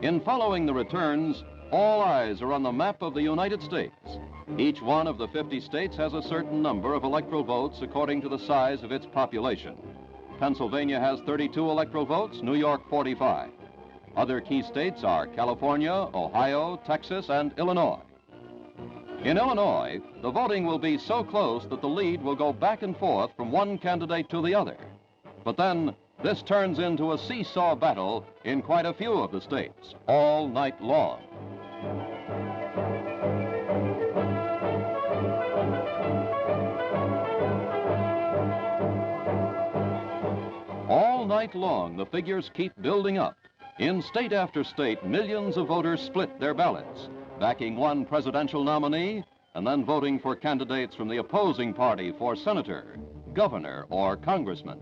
In following the returns, all eyes are on the map of the United States. Each one of the 50 states has a certain number of electoral votes according to the size of its population. Pennsylvania has 32 electoral votes, New York 45. Other key states are California, Ohio, Texas, and Illinois. In Illinois, the voting will be so close that the lead will go back and forth from one candidate to the other. But then, this turns into a seesaw battle in quite a few of the states, all night long. All night long, the figures keep building up. In state after state, millions of voters split their ballots, backing one presidential nominee and then voting for candidates from the opposing party for senator, governor, or congressman.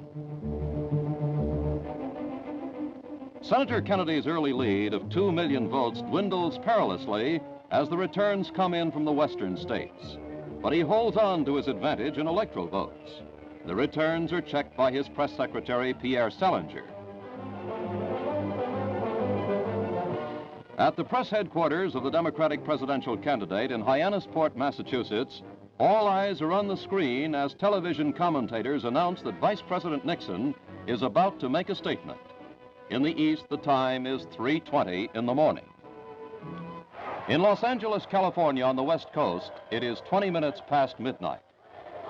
Senator Kennedy's early lead of 2 million votes dwindles perilously as the returns come in from the western states. But he holds on to his advantage in electoral votes. The returns are checked by his press secretary, Pierre Salinger. At the press headquarters of the Democratic presidential candidate in Hyannisport, Massachusetts, all eyes are on the screen as television commentators announce that Vice President Nixon is about to make a statement. In the East, the time is 3:20 in the morning. In Los Angeles, California, on the West Coast, it is 20 minutes past midnight.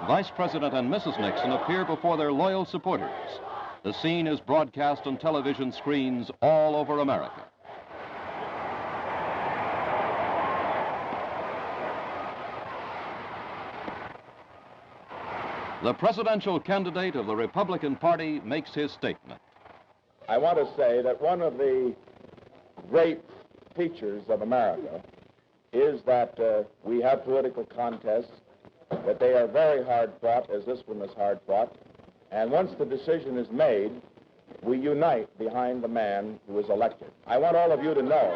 Vice President and Mrs. Nixon appear before their loyal supporters. The scene is broadcast on television screens all over America. The presidential candidate of the Republican Party makes his statement. I want to say that one of the great features of America is that we have political contests, that they are very hard fought, as this one was hard fought, and once the decision is made, we unite behind the man who is elected. I want all of you to know,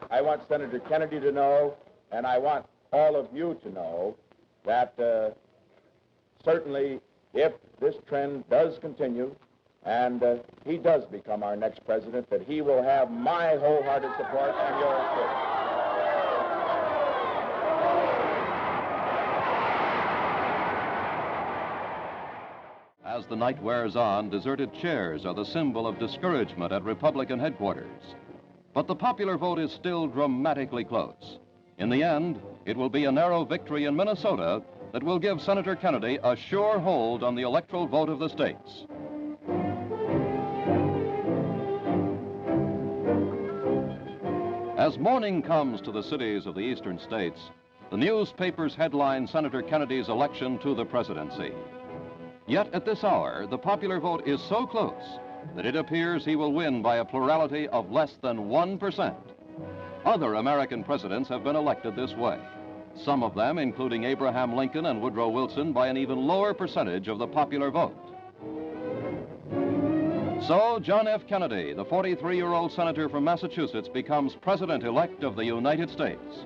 I want Senator Kennedy to know, and I want all of you to know that certainly if this trend does continue and he does become our next president, that he will have my wholehearted support and yours too. As the night wears on, deserted chairs are the symbol of discouragement at Republican headquarters. But the popular vote is still dramatically close. In the end, it will be a narrow victory in Minnesota that will give Senator Kennedy a sure hold on the electoral vote of the states. As morning comes to the cities of the eastern states, the newspapers headline Senator Kennedy's election to the presidency. Yet at this hour, the popular vote is so close that it appears he will win by a plurality of less than 1%. Other American presidents have been elected this way. Some of them, including Abraham Lincoln and Woodrow Wilson, by an even lower percentage of the popular vote. So, John F. Kennedy, the 43-year-old senator from Massachusetts, becomes president-elect of the United States.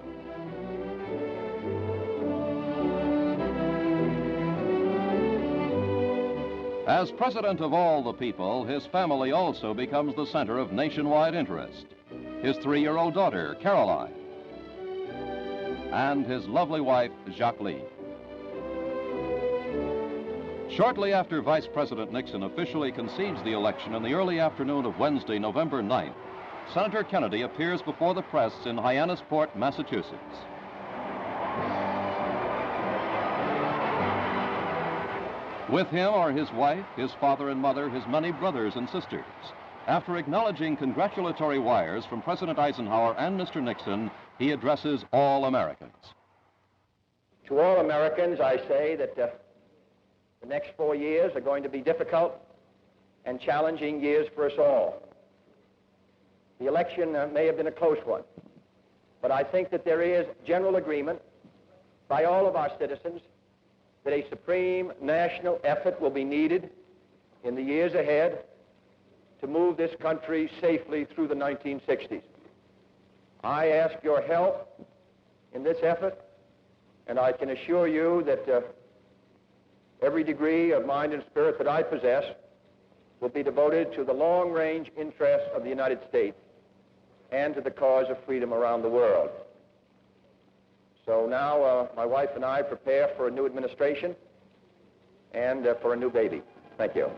As president of all the people, his family also becomes the center of nationwide interest. His 3-year-old daughter, Caroline, and his lovely wife, Jacqueline. Shortly after Vice President Nixon officially concedes the election in the early afternoon of Wednesday, November 9th, Senator Kennedy appears before the press in Hyannisport, Massachusetts. With him are his wife, his father and mother, his many brothers and sisters. After acknowledging congratulatory wires from President Eisenhower and Mr. Nixon, he addresses all Americans. To all Americans, I say that the next 4 years are going to be difficult and challenging years for us all. The election may have been a close one, but I think that there is general agreement by all of our citizens that a supreme national effort will be needed in the years ahead to move this country safely through the 1960s. I ask your help in this effort, and I can assure you that every degree of mind and spirit that I possess will be devoted to the long-range interests of the United States and to the cause of freedom around the world. So now my wife and I prepare for a new administration and for a new baby. Thank you.